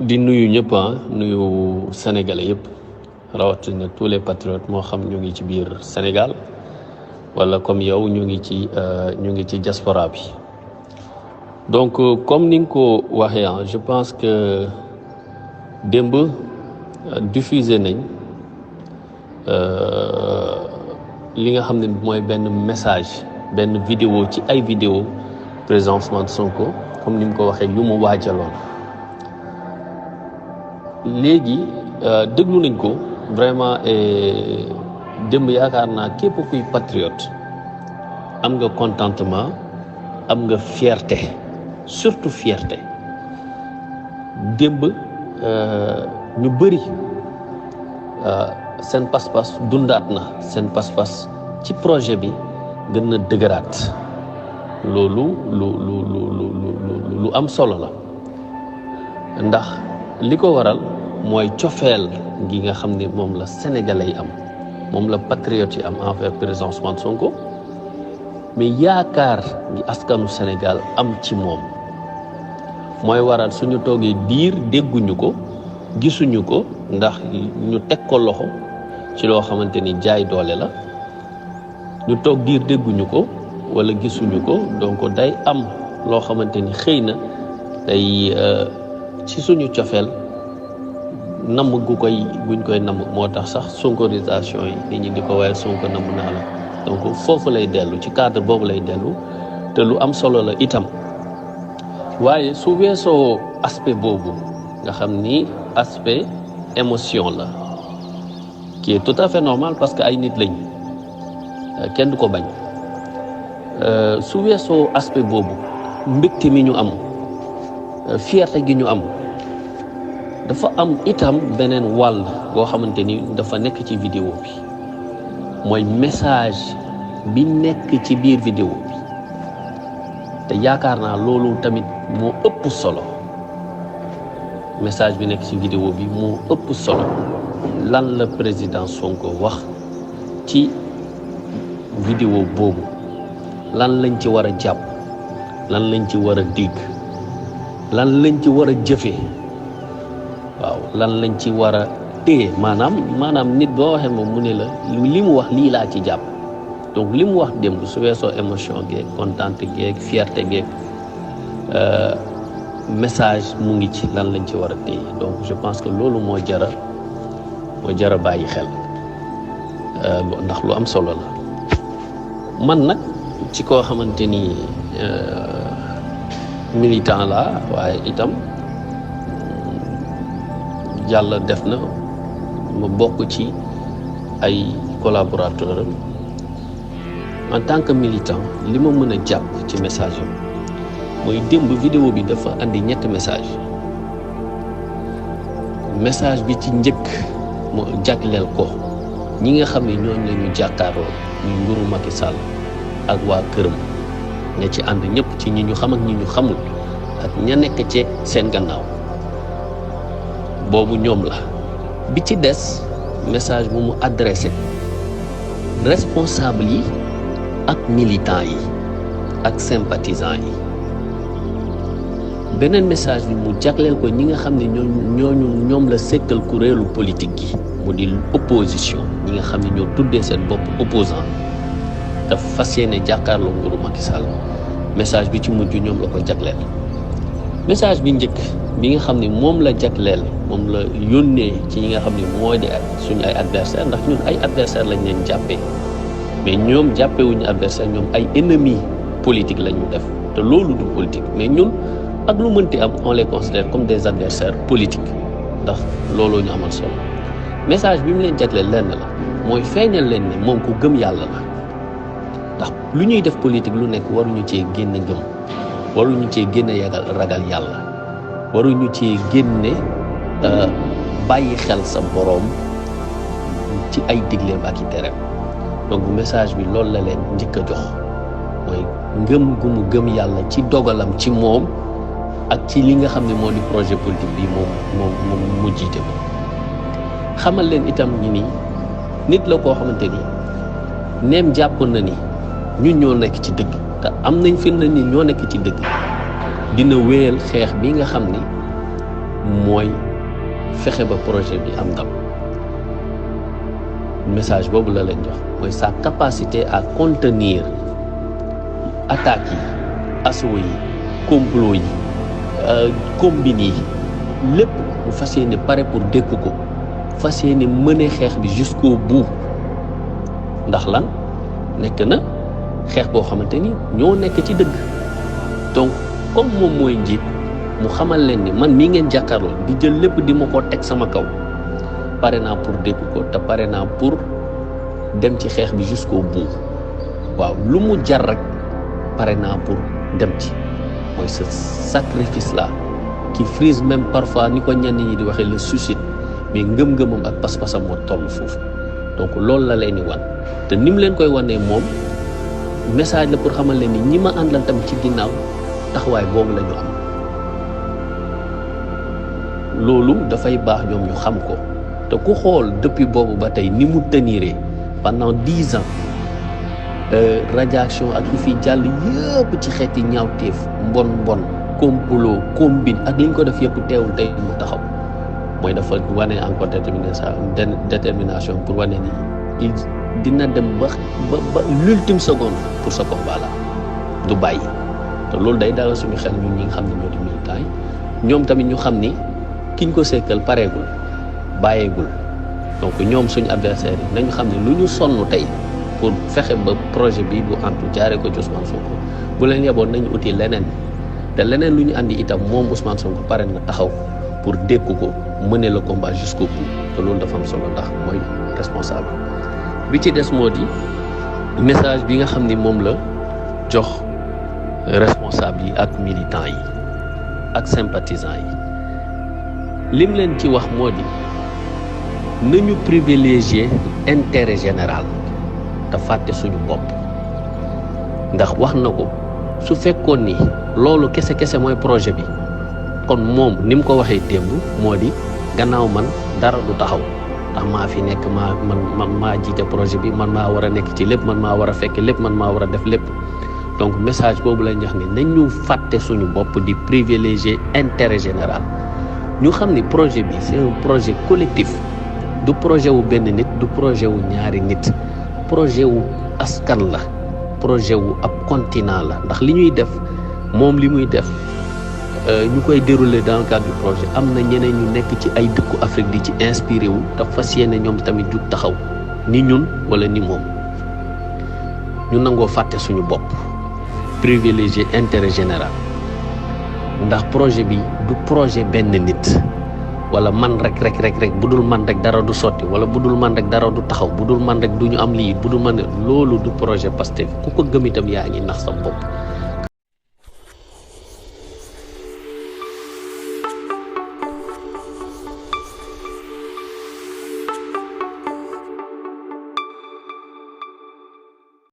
di nuyu ñëpp nuyu sénégalais yëpp rawatina tous les patriotes moo xam ñu ngi ci biir Sénégal wala comme yow ñu ngi ci diaspora bi. Donc comme ni nga ko waxee je pense que démb diffusé nañ li nga xam ne mooy benn message benn vidéo ci ay vidéo président Ousmane Sonko comme ni mu ko waxee yu mu waajaloon. léegi déglu nañ ko vraiment démb yaakaar naa képp kuy patriote am nga contentement am nga fierté surtout fierté démb ñu bëri seen pas-pas dundaat na seen pas-pas ci projet bi gën na dëgëraat loolu lu am solo la ndax li ko waral mooy cofeel gi nga xam ne moom la sénégalais yi am moom la patriotes yi am envers président Ousmane Sonko mais yaakaar gi askanu Sénégal am ci moom mooy waral suñu toogee diir dégguñu ko gisuñu ko ndax ñu teg ko loxo ci loo xamante ni jaay doole la ñu toog diir dégguñu ko wala gisuñu ko donc day am loo xamante ni xëy na day ci suñu cofeel namm buñ koy namm moo tax sax sonkorisation yi nit ñi di ko waaye Sonko namm naa la donc foofu lay dellu ci cadre boobu lay dellu te lu am solo la itam waaye su weesoo aspect boobu nga xam ni aspect émotion la qui est tout à fait normal parce que ay nit lañ kenn du ko bañ su weesoo aspect boobu mbégte mi ñu am fierté gi ñu am dafa am itam beneen wàll boo xamante ni dafa nekk ci vidéo bi mooy message bi nekk ci biir vidéo bi te yaakaar naa loolu tamit moo ëpp solo message bi nekk ci vidéo bi moo ëpp solo lan la président Sonko wax ci vidéo boobu lan lañ ci war a jàpp lan lañ ci war a dégg lan lañ ci war a jëfee waaw lan lañ ci war a téye maanaam nit boo waxee moom mu ne la li mu wax lii laa ci jàpp donc li mu wax démb su weesoo émotion geeg contente geeg fierté geeg message mu ngi ci lan lañ ci war a téye donc je pense que loolu moo jara bàyyi xel ndax lu am solo la man nag ci koo xamante ni militant la waaye itam yàlla def na ma bokk ci ay collaborateurs en tant que militant li ma mën a jàpp ci message am mooy démb vidéo bi dafa andi ñetti message bi ci njëkk mu jagleel ko ñi nga xam ne ñooñu la ñu jàkkaarloo ñu nguuru Macky Sall ak waa këram ña ci ànd ñëpp ci ñi ñu xam ak ñi ñu xamul ak ña nekk ci seen gannaaw boobu ñoom la bi ci des message bu mu adressé responsable yi ak militants yi ak sympathisants yi beneen message bi mu jagleel ko ñi nga xam ne ñoom la sekkal kuréelu politique gi mu di opposition ñi nga xam ne ñoo tuddee seen bopp opposant dafa fas yéene jàkkaarloo nguuru Macky Sall message bi ci mujj ñoom la ko jagleel message bi njëkk bi nga xam ne moom la jagleel moom la yónnee ci ñi nga xam ne moo di suñu ay adversaire ndax ñun ay adversaire lañ leen jàppee mais ñoom jàppewuñu adversaire ñoom ay ennemis politique la ñu def te loolu du politique mais ñun ak lu mënti am on les considère comme des adversaires politiques ndax looloo ñu amal solo message bi mu leen jagleel lenn la mooy feeñal leen ne moom ku gëm yàlla la ndax lu ñuy def politique lu nekk waruñu cee génn gëm waruñu cee génne ragal yàlla waruñu cee génne bàyyi xel sa boroom ci ay digleem ak i tereem donc message bi loolu la leen njëkk a jox mooy ngëm gu mu gëm yàlla ci dogalam ci moom ak ci li nga xam ne moo di projet politique bi moom mu jiite ko xamal leen itam ñi ni nit la koo xamante ni neem jàpp na ni ñun ñoo nekk ci dëgg te am nañ firnde ni ñoo nekk ci dëgg dina wéyal xeex bi nga xam ni mooy fexe ba projet bi am ndam message boobu la leen jox mooy sa capacité à contenir attaques yi assaut yi complot yi combine yi lépp mu fas yéene pare pour dékku ko fas yéene mëne xeex bi jusqu'au bout ndax lan nekk na xeex boo xamante ni ñoo nekk ci dëgg donc comme moom mooy njiit mu xamal leen ni man mii ngeen jàkkaarloo di jël lépp di ma ko teg sama kaw pare naa pour dékku ko te pare naa pour dem ci xeex bi jusqu'au bout waaw lu mu jar rek pare naa pour dem ci mooy ce sacrifice là qui frise même parfois ni ko ñenn ñi di waxee le suicide mais ngëm-ngëmam ak pas-pasam moo toll foofu donc loolu la leen di wan te ni mu leen koy wanee moom message la pour xamal leen ni ñi ma àndal tamit ci ginnaaw taxawaay boobu la ñu am loolu dafay baax ñoom ñu xam ko te ku xool depuis boobu ba tey ni mu teniree pendant 10 ans radiation ak yu fi jàll yëpp ci xeeti ñaawteef mbon complot combine ak li ñu ko def yëpp teewul tey mu taxaw mooy dafa wane encore détermination pour wane ni dina dem ba l'ultime seconde pour ce combat là du bàyyi te loolu day dalal suñu xel ñun ñi nga xam ne ñoo di militants yi ñoom tamit ñu xam ni kiñ ko sekkal pareegul bàyyeegul donc ñoom suñu adversaire yi nañu xam ne lu ñu sonn tey pour fexe ba projet bi bu antu jaaree ko ci Ousmane Sonko bu leen yeboon nañu uti leneen te leneen lu ñu andi itam moom Ousmane Sonko pare na taxaw pour dékku ko mener le combat jusqu'au bout te loolu dafa am solo ndax mooy responsable bi ci des moo di message bi nga xam ni moom la jox responsable yi ak militants yi ak sympathisants yi lim leen ci wax moo di nañu privilégier intérêt général te fàtte suñu bopp ndax wax na ko su fekkoon ni loolu kese mooy projet bi kon moom ni mu ko waxee démb moo di gannaaw man dara du taxaw ndax maa fi nekk maa jiite projet bi man maa war a nekk ci lépp man maa war a fekk lépp man maa war a def lépp donc message boobu lañ jox ni nañu fàtte suñu bopp di privilégier intérêt général ñu xam ni projet bi c'est un projet collectif du projet wu benn nit du projet wu ñaari nit projet wu askan la projet wu ab continent la ndax li ñuy def moom li muy def ñu koy dérouler dans le cadre du projet am na ñeneen ñu nekk ci ay dëkku Afrique di ci inspiré wu te fas yéene ñoom tamit jug taxaw ni ñun wala ni moom ñu nangoo fàtte suñu bopp privilégier intérêt général ndax projet bi du projet benn nit wala man rek bu dul man rek dara du sotti wala bu dul man rek dara du taxaw bu dul man rek du ñu am lii bu dul man loolu du projet Pastef ku ko gëm itam yaa ngi nax sa bopp